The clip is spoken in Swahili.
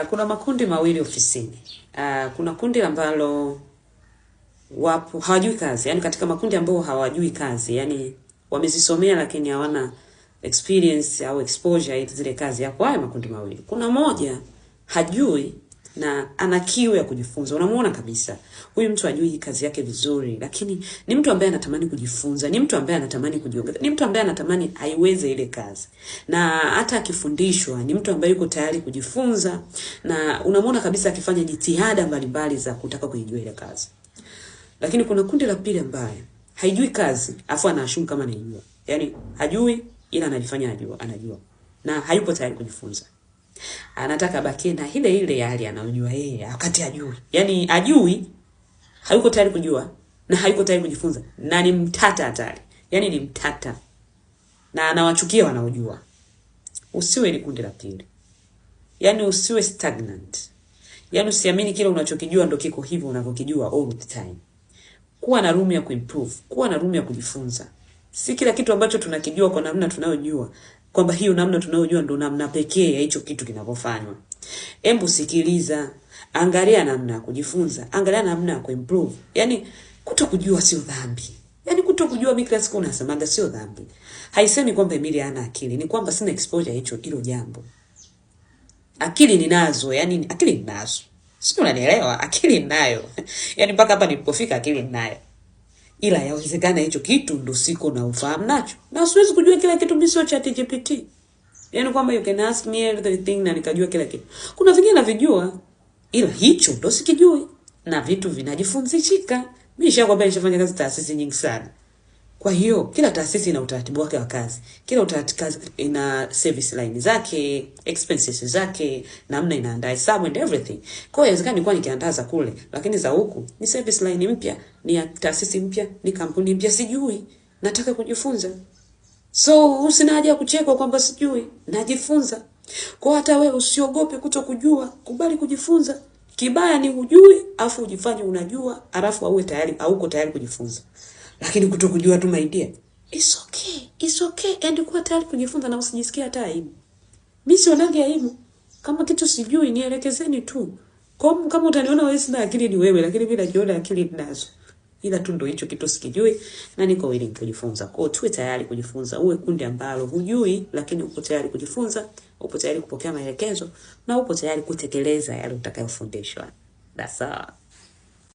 Kuna makundi mawili ofisini. Kuna kundi ambalo wapo hawajui kazi. Yaani katika makundi ambao hawajui kazi, yani wamezisomea lakini hawana experience au exposure ya zile kazi. Hapo haya makundi mawili. Kuna moja hajui na ana kiu ya kujifunza. Unamuona kabisa huyu mtu hajui kazi yake vizuri, lakini ni mtu ambaye anatamani kujifunza, ni mtu ambaye anatamani kujiongeza, ni mtu ambaye anatamani aiweze ile kazi. Na hata akifundishwa ni mtu ambaye yuko tayari kujifunza, na unamuona kabisa akifanya jitihada mbalimbali za kutaka kuijua ile kazi. Lakini kuna kundi la pili ambaye haijui kazi, afu anaashumu kama anajua. Yaani hajui ila anajifanya anajua. Na hayupo tayari kujifunza. Anataka bakie na ile hali anayojua yeye wakati hajui. Yaani hajui, hayuko tayari kujua na hayuko tayari kujifunza, na ni mtata hatari. Yaani ni mtata. Na anawachukia wanaojua. Usiwe ile kundi la pili. Yaani usiwe stagnant. Yaani usiamini kile unachokijua ndio kiko hivyo unavyokijua all the time. Kuwa na room ya kuimprove, kuwa na room ya kujifunza. Si kila kitu ambacho tunakijua kwa namna tunayojua kwamba hiyo namna tunayojua ndo namna pekee ya hicho kitu kinavyofanywa. Hebu sikiliza, angalia namna ya kujifunza, angalia namna ya kuimprove. Yaani kutokujua sio dhambi. Yaani kutokujua mimi kila siku nasemaga sio dhambi. Haisemi kwamba Emilia hana akili, ni kwamba sina exposure hilo jambo. Akili ninazo, yani akili ninazo. Sio, unanielewa? Akili ninayo. Yaani mpaka hapa nilipofika akili ninayo. Ila yawezekana hicho kitu ndo siko na ufahamu nacho. Na siwezi kujua kila kitu, mimi sio ChatGPT. Yaani kwamba you can ask me everything na nikajua kila kitu. Kuna vingine navijua, ila hicho ndo sikijui. Na vitu vinajifunzishika. Mimi nishafanya kazi taasisi nyingi sana. Kwa hiyo kila taasisi ina utaratibu wake wa kazi. Kila utaratibu ina service line zake, expenses zake, namna inaandaa hesabu and everything. Kwa hiyo inawezekana nilikuwa nikiandaa za kule, lakini za huku ni service line mpya, ni ya taasisi mpya, ni kampuni mpya, sijui. Nataka kujifunza. So usina haja kucheka kwamba sijui, najifunza. Kwa hata wewe usiogope kutokujua, kubali kujifunza. Kibaya ni hujui, afu ujifanye unajua, alafu auwe tayari au uko tayari kujifunza. Lakini kutokujua tu my dear, it's okay and kuwa tayari kujifunza na usijisikie hata aibu. Mimi sionage aibu. Kama kitu sijui nielekezeni tu. Kama utaniona wewe sina akili ni wewe, lakini mimi najiona akili ninazo. Ila tu ndio hicho kitu sikijui na niko willing kujifunza. Kwa hiyo tuwe tayari kujifunza. Uwe kundi ambalo hujui lakini uko tayari kujifunza, upo tayari kupokea maelekezo na upo tayari kutekeleza yale utakayofundishwa. That's all.